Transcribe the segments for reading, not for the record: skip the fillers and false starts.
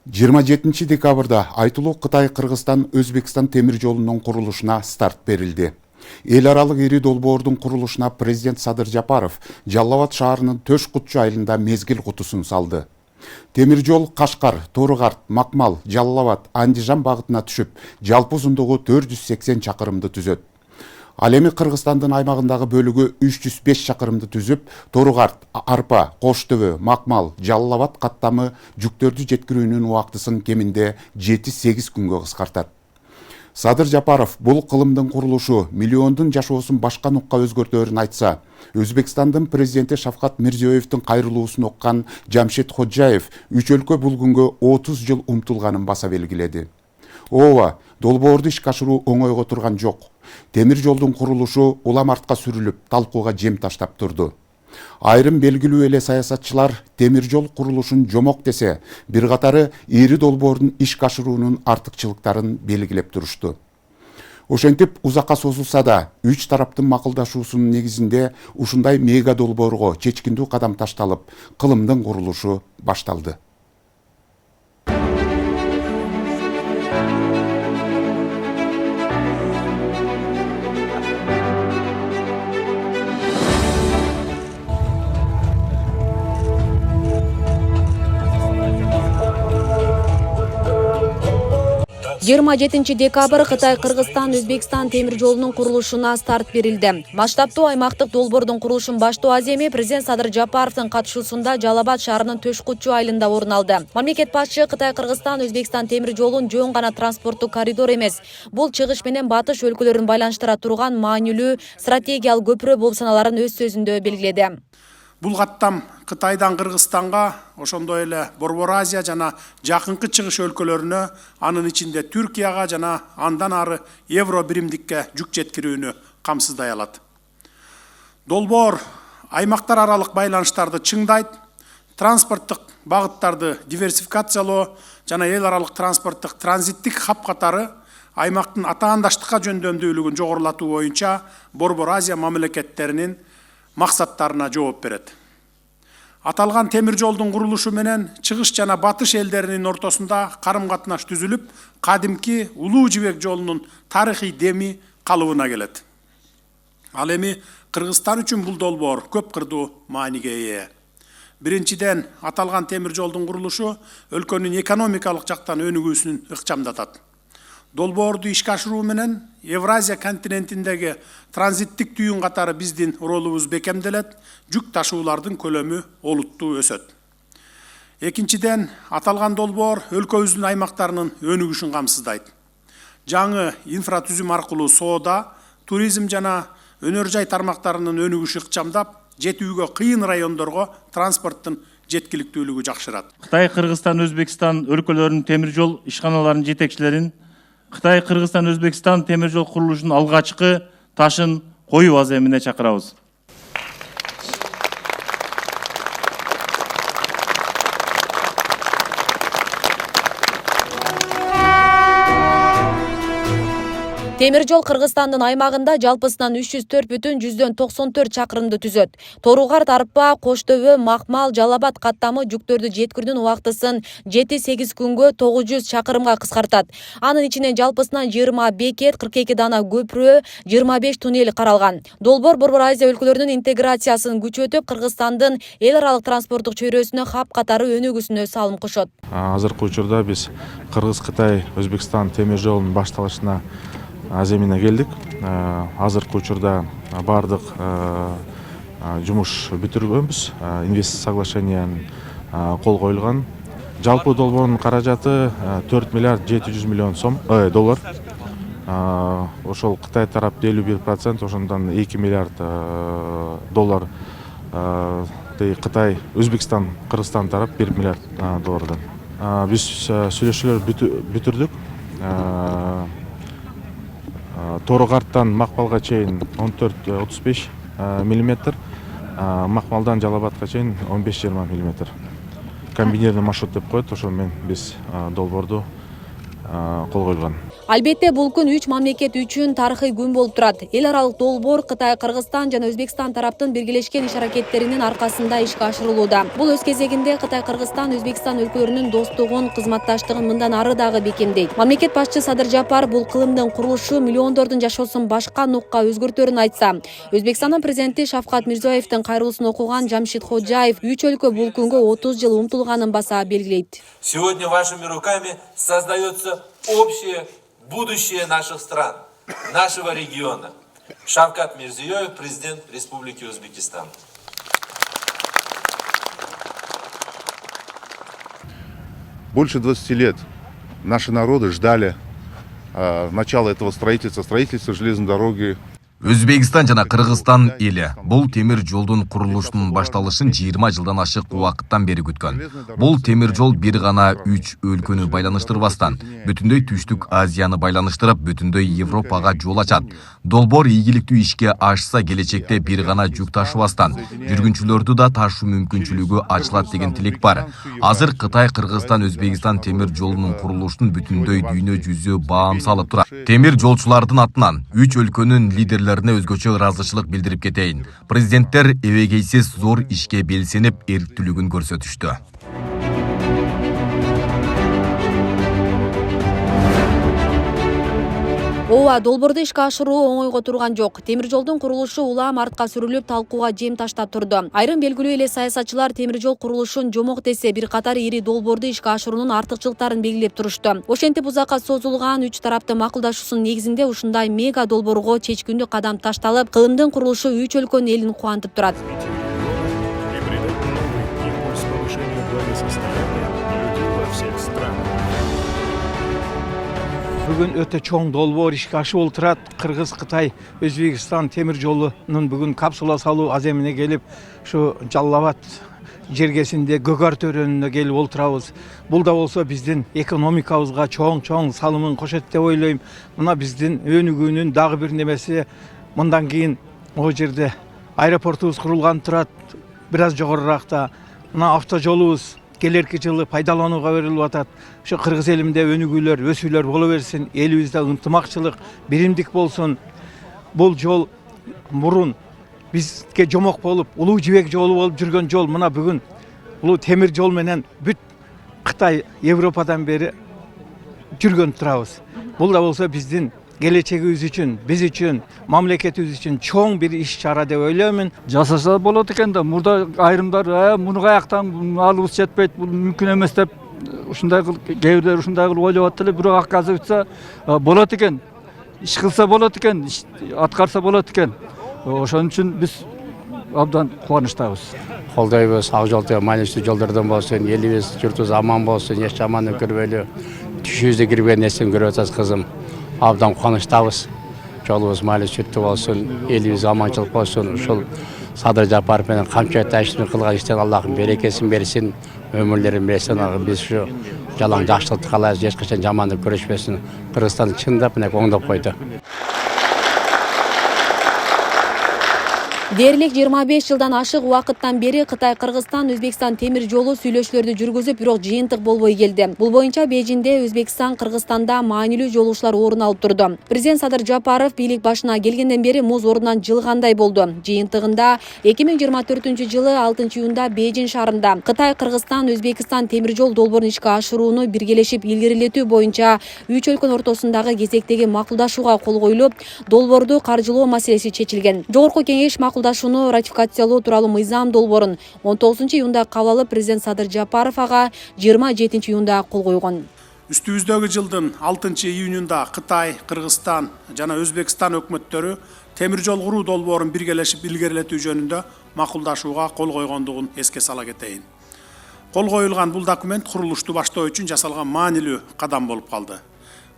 27 декабрда айтылуу Кытай-Кыргызстан-Өзбекстан темир жолунун курулушуна старт берилди. Эл аралык ири долбоордун курулушуна президент Садыр Жапаров Жалал Абад шаарынын Төш Кутчу айылында мезгил кутусун салды. Темир жол Кашкар, Тору-Карт, Макмал, Жалал Абад, Андижан багытына түшүп, жалпы узундугу 480 чакырымды түзөт. Ал эми Кыргызстандын аймагындагы бөлүгү 305 чакырымды түзүп, Тору-Карт, Арпа, Коштөбө, Макмал, Жалал Абад каттамы жүктөрдү жеткирүүнүн убактысын кеминде 7-8 күнгө кыскартат. Садыр Жапаров бул кылымдын курулушу миллиондун жашоосун башка нукка өзгөртөөрүн айтса, Өзбекстандын президенти Шавкат Мирзиёевдин кайрылуусун уккан Жамшед Ходжаев 3 өлкө бул күнгө 30 жыл умтулганын баса белгиледи. Ооба, долбоорду ишке ашыруу оңойго турган жок. Темир жолдун курулушу улам артка сүрүлүп, талкууга жем таштап турду. Айрым белгилүү эле саясатчылар темир жол курулушун жомок десе, бир катары ири долбоордун ишке ашыруунун артыкчылыктарын белгилеп турушту. Ошентип узакка созулса да, 3 тараптын макулдашуусунун негизинде ушундай мега долбоорго чечкиндүү кадам ташталып, кылымдын курулушу башталды. Жыйырма 7 декабрь Кытай-Кыргызстан-Өзбекстан темир жолунун курулушуна старт берилди. Масштабтуу аймактык долбоордун курулушун баштоо аземи президент Садыр Жапаровдун катышуусунда Жалал Абад шаарынын Төш Кутчу айылында орун алды. Мамлекет башчы Кытай-Кыргызстан-Өзбекстан темир жолун жөн гана транспорттук коридор эмес, бул чыгыш менен батыш өлкөлөрүн байланыштыра турган маанилүү стратегиялык көпүрө болуп саналарын өз сөзүндө белгиледи. Бул каттам Кытайдан Кыргызстанга, ошондой эле Борбор Азия жана жакынкы чыгыш өлкөлөрүнө, анын ичинде Түркияга жана андан ары евро биримдикке жүк жеткирүүнү камсыздай алат. Долбоор аймактар аралык байланыштарды чыңдайт, транспорттук багыттарды диверсификациялоо жана эл аралык транспорттук транзиттик хаб катары аймактын атаандаштыкка жөндөмдүүлүгүн жогорулатуу боюнча Борбор Азия мамлекеттеринин максаттарына жооп берет. Аталган темир жолдун курулушу менен чыгыш жана батыш элдеринин ортосунда карым-катнаш түзүлүп, кадимки Улуу Жибек жолунун тарыхый деми калыбына келет. Ал эми Кыргызстан үчүн бул долбоор көп кырдуу мааниге ээ. Биринчиден, аталган темир жолдун курулушу өлкөнүн экономикалык жактан өнүгүүсүн ыкчамдатат. Долбоорду ишке ашыруу менен Евразия континентиндеги транзиттик түйүн катары биздин ролубуз бекемделет, жүк ташуулардын көлөмү олуттуу өсөт. Экинчиден, аталган долбоор өлкөбүздүн аймактарынын өнүгүшүн камсыздайт. Жаңы инфратүзүм аркылуу соода, туризм жана өнөр жай тармактарынын өнүгүшү ыкчамдап, жетүүгө кыйын райондорго транспорттун жеткиликтүүлүгү жакшырат. Кытай, Кыргызстан, Өзбекстан өлкөлөрүнүн темир жол ишканаларынын жетекчилерин Кытай, Кыргызстан, Өзбекстан темир жол курулушунун алгачкы ташын коюу аземине чакырабыз. Темир жол Кыргызстандын аймагында жалпысынан 304,94 чакырымды түзөт. Тору-Карт, Арпа, Коштөбө, Макмал, Жалал Абад каттамы жүктөрдү жеткирүүнүн убактысын 7-8 күнгө 900 чакырымга кыскартат. Анын ичинен жалпысынан 20 бекет, 42 дана көпүрө, 25 туннель каралган. Долбоор Борбор Азия өлкөлөрүнүн интеграциясын күчөтүп, Кыргызстандын эл аралык транспорттук чөйрөсүнө хаб катары өнүгүүсүнө салым кошот. Азыркы учурда биз Кыргыз-Кытай, Өзбекстан темир жолунун башталышына аземине келдик. Азыркы учурда бардык жумуш бүтүргөнбүз. Инвестиция соглашениянын кол коюлган. Жалпы долбоордун каражаты 4 миллиард 700 миллион сом доллар. Ошол Кытай тарапы 51%, ошондон 2 миллиард доллар Кытай, Өзбекстан, Кыргызстан тарап 1 миллиард доллардан. Биз сүйлөшүүлөр бүтүрдүк. Тору-Карттан Макмалга чейин 14-35 мм, Макмалдан Жалал Абадка чейин 15-20 мм. Комбинированный маршрут деп коет, ошол менен биз долбоорду кол койгон. Албетте бул күн 3 мамлекет үчүн тарыхый күн болуп турат. Эл аралык долбоор Кытай, Кыргызстан жана Өзбекстан тараптын биргелешкен иш-аракеттеринин аркасында ишке ашырылууда. Бул өз кезегинде Кытай, Кыргызстан, Өзбекстан өлкөлөрүнүн достугун, кызматташтыгын мындан ары дагы бекемдейт. Мамлекет башчы Садыр Жапаров бул кылымдын курулушу миллиондордун жашоосун башка нукка өзгөртөрүн айтса, Өзбекстандын президенти Шавкат Мирзиёевдин кайрылуусун окуган Жамшид Ходжаев 3 өлкө бул күнгө 30 жыл умтулганын баса белгилейт. Сегодня вашими руками создается общее будущее наших стран, нашего региона. Шавкат Мирзиёев, президент Республики Узбекистан. Больше 20 лет наши народы ждали начала этого строительства железной дороги. Өзбекстан жана Кыргызстан эли бул темир жолдун курулушунун башталышын 20 жылдан ашык убакыттан бери күткөн. Бул темир жол бир гана 3 өлкөнү байланыштырбастан, бүтүндөй Түштүк Азияны байланыштырып, бүтүндөй Европага жол ачат. Долбоор ийгиликтүү ишке ашса, келечекте бир гана жүк ташыбастан, жүргүнчүлөрдү да ташуу мүмкүнчүлүгү ачылат деген тилек бар. Азыр Кытай, Кыргызстан, Өзбекстан темир жолунун курулушун бүтүндөй дүйнө жүзү баам салып турат. Темир жолчулардын атынан 3 өлкөнүн лидерлерине өзгөчө ыраазычылык билдирип кетейин. Президенттер эбегейсиз зор ишке белсенип, эрктүүлүгүн көрсөтүштү. Ооба, долбоорду ишке ашыруу оңойго турган жок. Темир жолдун курулушу улам артка сүрүлүп, талкууга жем таштап турду. Айрым белгилүү эле саясатчылар темир жол курулушун жомок десе, бир катар ири долбоорду ишке ашыруунун артыкчылыктарын белгилеп турушту. Ошентип узакка созулган 3 тараптын макулдашуусунун негизинде ушундай мега долбоорго чечкиндүү кадам ташталып, кылымдын курулушу 3 өлкөнүн элин кубантып турат. Бүгүн өтө чоң долбоор ишке ашып турат. Кыргыз, Кытай, Өзбекстан темир жолунун бүгүн капсула салуу аземине келип, ушу Жалал-Абад жергесинде Гөгөр төрөнүнө келип олтурабыз. Бул да болсо биздин экономикабызга чоң салымын кошот деп ойлойм. Мына биздин өнүгүүнүн дагы бир немеси, мындан кийин о жерде аэропортубуз курулган турат, бир аз жогоруракта. Мына автожолубуз келерки жылы пайдаланууга берилип атат. Ошо Кыргыз элинде өнүгүүлөр, өсүүлөр боло берсин, элибизде ынтымакчылык, биримдик болсун. Бул жол мурун бизге жомок болуп, улуу жибек жолу болуп жүргөн жол. Мына бүгүн улуу темир жол менен бүт Кытай, Европадан бери жүргөн турабыз. Бул да болсо биздин келечегибиз үчүн, биз үчүн, мамлекетибиз үчүн чоң бир иш-чара деп ойлоймун. Жасаса болот экен да, мурда айрымдар муну каяктан алыбыз жетпейт, бул мүмкүн эмес деп ушундай кылып, кээ бирлер ушундай кылып ойлоп атты эле, бирок оказывается болот экен. Иш кылса болот экен, аткарса болот экен. Ошон үчүн биз абдан кубанычтабыз. Колдойбуз, ак жол деп маанилүү жолдордон болсун, элибиз, журтубуз аман болсун, эч жаман көрбөйлү. Түшүбүздө кирбеген нерсени көрүп атабыз, кызым. Абдан кубанычтабыз. Жолубуз маанилүү болсун, элибиз аманчылык болсун. Ушул Садыр Жапаров менен камчатташып кылган иштен Аллахым берекесин берсин, өмүрлөрүн берсин. Биз ушу жалаң жакшылыкты каалайбыз, эч качан жамандык көрүшпөсүн. Кыргызстан чындап мына оңдоп койду. Дээрлик 25 жылдан ашык убакыттан бери Кытай, Кыргызстан, Өзбекстан темир жолу сүйлөшүүлөрдү жүргүзүп, бирок жыйынтык болбой келди. Бул боюнча Бейжиңде Өзбекстан, Кыргызстанда маанилүү жолугушуулар орун алып турду. Президент Садыр Жапаров бийлик башына келгенден бери муз ордунан жылгандай болду. Жыйынтыгында 2024-жылы 6-июнда Бейжиң шаарында Кытай, Кыргызстан, Өзбекстан темир жол долбоорун ишке ашырууну биргелешип илгерилетүү боюнча 3 өлкөнүн ортосундагы кезектеги макулдашууга кол коюлуп, долбоорду каржылоо маселеси чечилген. Жогорку кеңеш макулдашууну ратификациялоо тууралуу мыйзам долбоорун 19-июнда кабыл алып, президент Садыр Жапаров ага 27-июнда кол койгон. Үстүбүздөгү жылдын 6-июнунда Кытай, Кыргызстан жана Өзбекстан өкмөттөрү темир жол куруу долбоорун биргелешип илгерилетүү жөнүндө макулдашууга кол койгондугун эске сала кетейин. Кол коюлган бул документ курулушту баштоо үчүн жасалган маанилүү кадам болуп калды.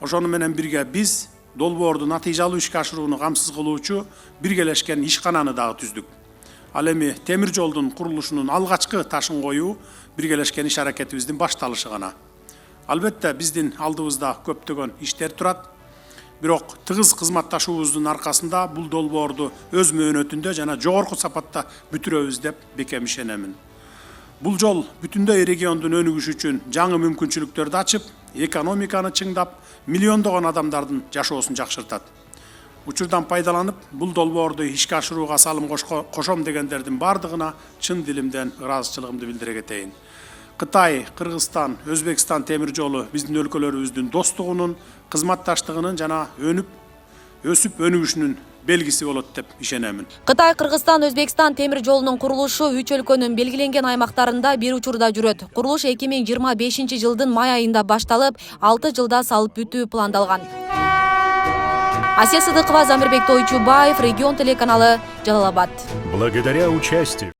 Ошону менен бирге биз долбоорду натыйжалуу ишке ашырууну камсыз кылуучу биргелешкен ишкананы дагы түздүк. Ал эми темир жолдун курулушунун алгачкы ташын коюу биргелешкен иш аракетибиздин башталышы гана. Албетте биздин алдыбызда көптөгөн иштер турат. Бирок тыгыз кызматташуубуздун аркасында бул долбоорду өз мөөнөтүндө жана жогорку сапатта бүтүрөбүз деп бекем ишенемин. Бул жол бүтүндөй региондун өнүгүшү үчүн жаңы мүмкүнчүлүктөрдү ачып, экономиканы чыңдап, миллиондогон адамдардын жашоосун жакшыртат. Учурдан пайдаланып, бул долбоорду ишке ашырууга салым кошом дегендердин бардыгына чын дилимден ыраазычылыгымды билдире кетейин. Кытай, Кыргызстан, Өзбекстан темир жолу биздин өлкөлөрүбүздүн достугунун, кызматташтыгынын жана өсүп өнүгүшүнүн белгиси болот деп ишенемин. Кытай, Кыргызстан, Өзбекстан темир жолунун курулушу 3 өлкөнүн белгиленген аймактарында бир учурда жүрөт. Курулуш 2025 жылдын май айында башталып, 6 жылда салып бүтүү пландалган. Асия Сыдыкова, Замирбек Тойчубаев, Регион телеканалы, Жалал Абад. Благодаря участию